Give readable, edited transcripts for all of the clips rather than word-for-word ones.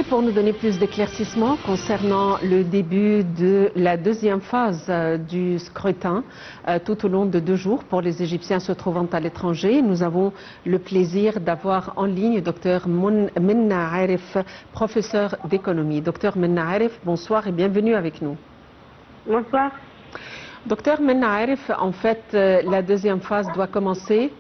pour nous donner plus d'éclaircissements concernant le début de la deuxième phase du scrutin tout au long de 2 jours pour les Égyptiens se trouvant à l'étranger. Nous avons le plaisir d'avoir en ligne Dr Menna Aref, professeur d'économie. Dr Menna Aref, bonsoir et bienvenue avec nous. Bonsoir. Docteur Menna Aref, en fait, la deuxième phase doit commencer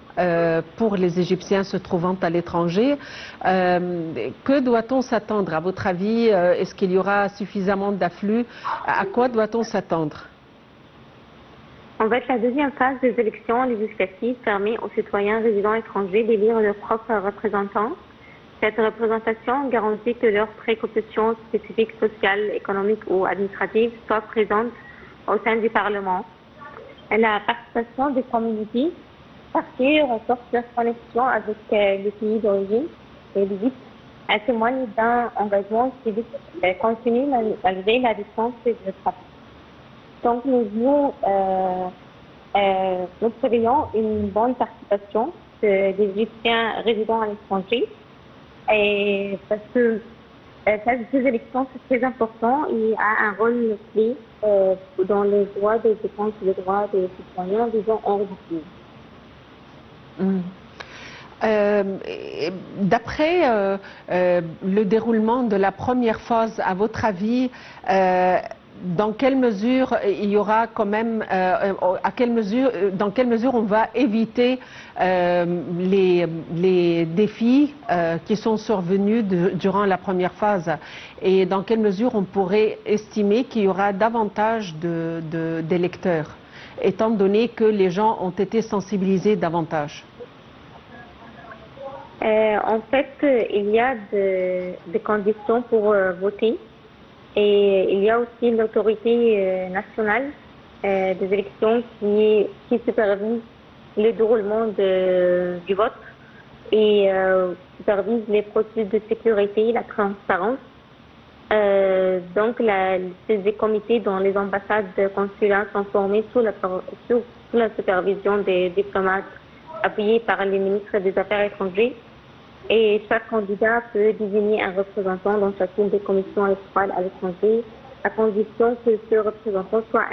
pour les Égyptiens se trouvant à l'étranger. Que doit-on s'attendre? À votre avis, est-ce qu'il y aura suffisamment d'afflux? À quoi doit-on s'attendre? En fait, la deuxième phase des élections législatives permet aux citoyens résidents étrangers d'élire leurs propres représentants. Cette représentation garantit que leurs préoccupations spécifiques sociales, économiques ou administratives soient présentes au sein du Parlement. La participation des communautés parties renforce leur connexion avec le pays d'origine et l'Égypte. Elle témoigne d'un engagement civique continu malgré la distance géographique. Donc nous prévoyons une bonne participation des Égyptiens résidant à l'étranger. Et parce que ces élections, c'est très important, il a un rôle clé dans les droits des défenses et les droits des citoyens vivant hors du pays. D'après le déroulement de la première phase, à votre avis, dans quelle mesure il y aura quand même, dans quelle mesure on va éviter les défis qui sont survenus durant la première phase, et dans quelle mesure on pourrait estimer qu'il y aura davantage d'électeurs, étant donné que les gens ont été sensibilisés davantage? En fait, il y a des conditions pour voter. Et il y a aussi l'autorité nationale des élections qui supervise le déroulement du vote et supervise les processus de sécurité et la transparence. Donc, ces comités dans les ambassades consulats sont formés sous la supervision des diplomates appuyés par les ministres des Affaires étrangères. Et chaque candidat peut désigner un représentant dans chacune des commissions électorales à l'étranger, à condition que ce représentant soit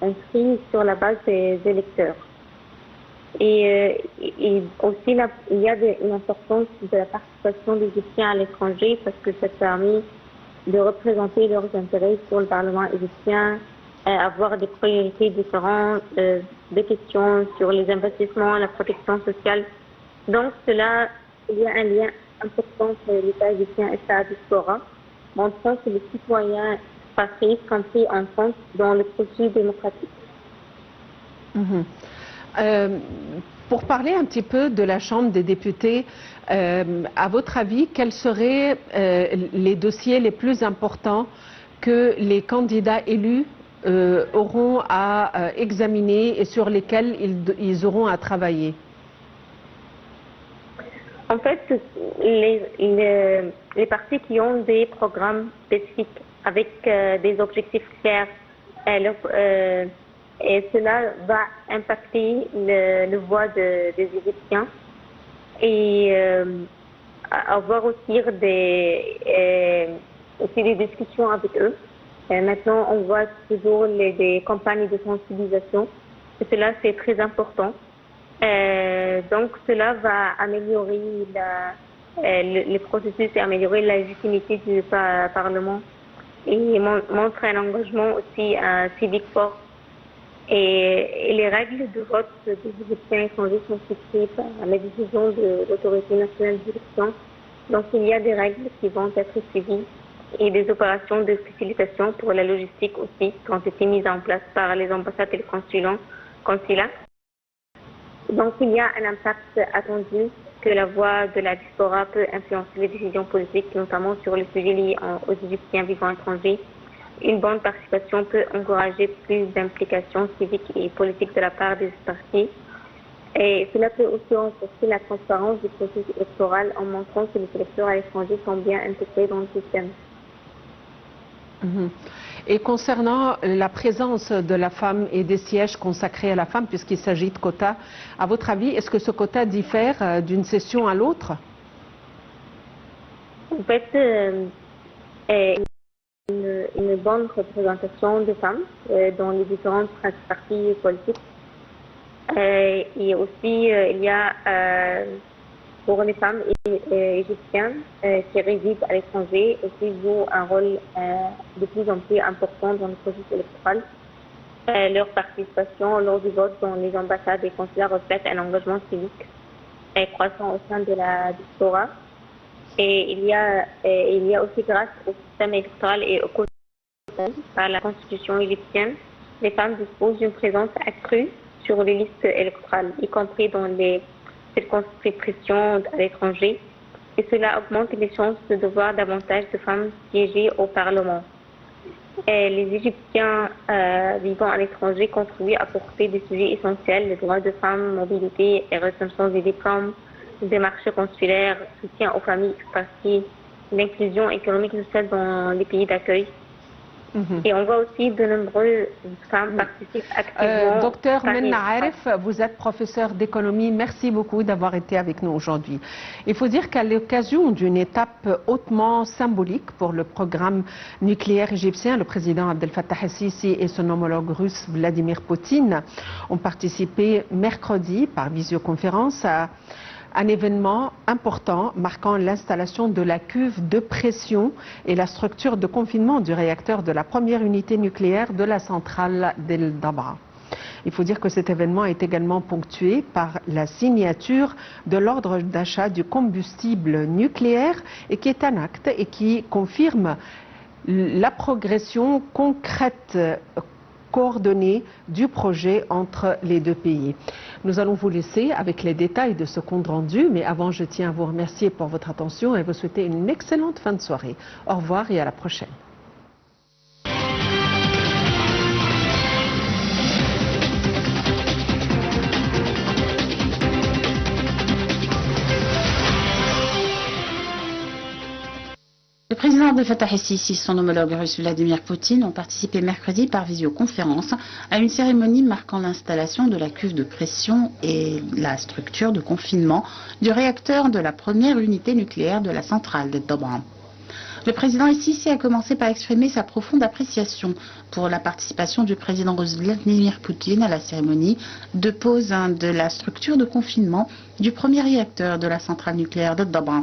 inscrit sur la base des électeurs. Et aussi, il y a une importance de la participation des Égyptiens à l'étranger parce que ça permet de représenter leurs intérêts sur le Parlement égyptien, avoir des priorités différentes, des questions sur les investissements, la protection sociale. Donc, il y a un lien important entre l'État égyptien et sa diaspora, montrant que les citoyens passés sont pris en compte dans le processus démocratique. Pour parler un petit peu de la Chambre des députés, à votre avis, quels seraient les dossiers les plus importants que les candidats élus auront à examiner et sur lesquels ils auront à travailler? En fait, les partis qui ont des programmes spécifiques avec des objectifs clairs, et cela va impacter le voix des Égyptiens et avoir aussi des discussions avec eux. Maintenant, on voit toujours des campagnes de sensibilisation et cela, c'est très important. Donc cela va améliorer le processus et améliorer la légitimité du Parlement et montre un engagement aussi civique fort. Et les règles de vote des Égyptiens étrangers sont fixées par la décision de l'autorité nationale d'élection. Donc il y a des règles qui vont être suivies et des opérations de facilitation pour la logistique aussi qui ont été mises en place par les ambassades et les consulats. Donc, il y a un impact attendu que la voix de la diaspora peut influencer les décisions politiques, notamment sur les sujets liés aux Égyptiens vivant à l'étranger. Une bonne participation peut encourager plus d'implications civiques et politiques de la part des partis. Et cela peut aussi renforcer la transparence du processus électoral en montrant que les électeurs à l'étranger sont bien intégrés dans le système. Et concernant la présence de la femme et des sièges consacrés à la femme, puisqu'il s'agit de quotas, à votre avis, est-ce que ce quota diffère d'une session à l'autre? En fait, et une bonne représentation des femmes dans les différents partis politiques. Et aussi, il y a pour les femmes égyptiennes qui résident à l'étranger et qui jouent un rôle de plus en plus important dans le processus électoral. Leur participation lors du vote dans les ambassades et consulats reflète un engagement civique croissant au sein de la diaspora. Et il y a aussi, grâce au système électoral et au code par la constitution égyptienne, les femmes disposent d'une présence accrue sur les listes électorales, y compris dans les circonscriptions à l'étranger. Et cela augmente les chances de voir davantage de femmes siéger au Parlement. Et les Égyptiens vivant à l'étranger contribuent à porter des sujets essentiels, les droits de femmes, mobilité et rétention des diplômes, démarches consulaires, soutien aux familles expatriées, l'inclusion économique et sociale dans les pays d'accueil. Et on voit aussi de nombreuses femmes participent activement. Docteur Menna Aref, vous êtes professeur d'économie. Merci beaucoup d'avoir été avec nous aujourd'hui. Il faut dire qu'à l'occasion d'une étape hautement symbolique pour le programme nucléaire égyptien, le président Abdel Fattah el-Sisi et son homologue russe Vladimir Poutine ont participé mercredi par visioconférence à un événement important marquant l'installation de la cuve de pression et la structure de confinement du réacteur de la première unité nucléaire de la centrale d'El Dabra. Il faut dire que cet événement est également ponctué par la signature de l'ordre d'achat du combustible nucléaire et qui est un acte et qui confirme la progression concrète coordonnée du projet entre les deux pays. Nous allons vous laisser avec les détails de ce compte rendu, mais avant je tiens à vous remercier pour votre attention et vous souhaiter une excellente fin de soirée. Au revoir et à la prochaine. Le président Abdel Fattah el-Sisi et son homologue russe Vladimir Poutine ont participé mercredi par visioconférence à une cérémonie marquant l'installation de la cuve de pression et la structure de confinement du réacteur de la première unité nucléaire de la centrale d'El Dabra. Le président el-Sisi a commencé par exprimer sa profonde appréciation pour la participation du président russe Vladimir Poutine à la cérémonie de pose de la structure de confinement du premier réacteur de la centrale nucléaire d'El Dabra.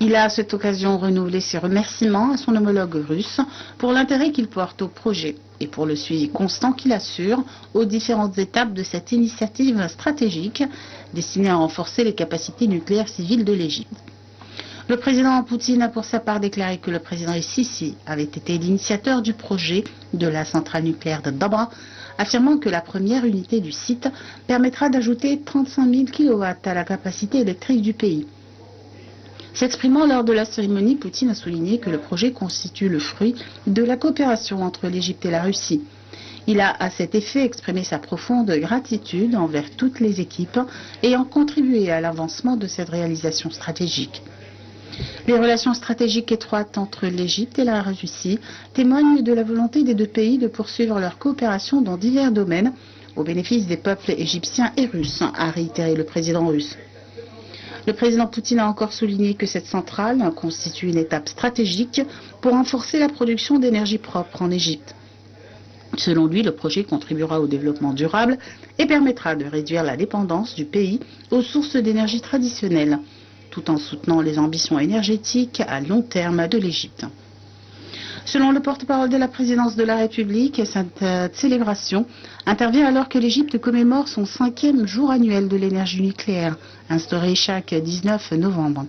Il a à cette occasion renouvelé ses remerciements à son homologue russe pour l'intérêt qu'il porte au projet et pour le suivi constant qu'il assure aux différentes étapes de cette initiative stratégique destinée à renforcer les capacités nucléaires civiles de l'Égypte. Le président Poutine a pour sa part déclaré que le président el-Sisi avait été l'initiateur du projet de la centrale nucléaire de Dabra, affirmant que la première unité du site permettra d'ajouter 35 000 kW à la capacité électrique du pays. S'exprimant lors de la cérémonie, Poutine a souligné que le projet constitue le fruit de la coopération entre l'Égypte et la Russie. Il a à cet effet exprimé sa profonde gratitude envers toutes les équipes ayant contribué à l'avancement de cette réalisation stratégique. Les relations stratégiques étroites entre l'Égypte et la Russie témoignent de la volonté des deux pays de poursuivre leur coopération dans divers domaines au bénéfice des peuples égyptiens et russes, a réitéré le président russe. Le président Poutine a encore souligné que cette centrale constitue une étape stratégique pour renforcer la production d'énergie propre en Égypte. Selon lui, le projet contribuera au développement durable et permettra de réduire la dépendance du pays aux sources d'énergie traditionnelles, tout en soutenant les ambitions énergétiques à long terme de l'Égypte. Selon le porte-parole de la présidence de la République, cette célébration intervient alors que l'Égypte commémore son 5e jour annuel de l'énergie nucléaire, instauré chaque 19 novembre.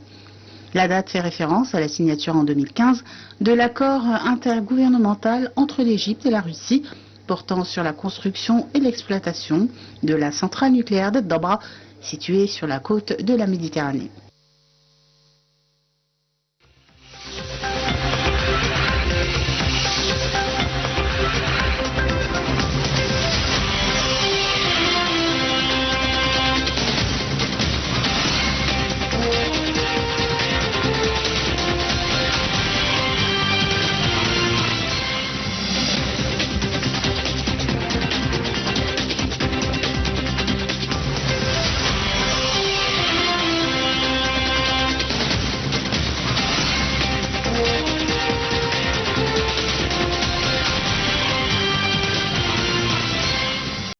La date fait référence à la signature en 2015 de l'accord intergouvernemental entre l'Égypte et la Russie portant sur la construction et l'exploitation de la centrale nucléaire d'El Dabra, située sur la côte de la Méditerranée.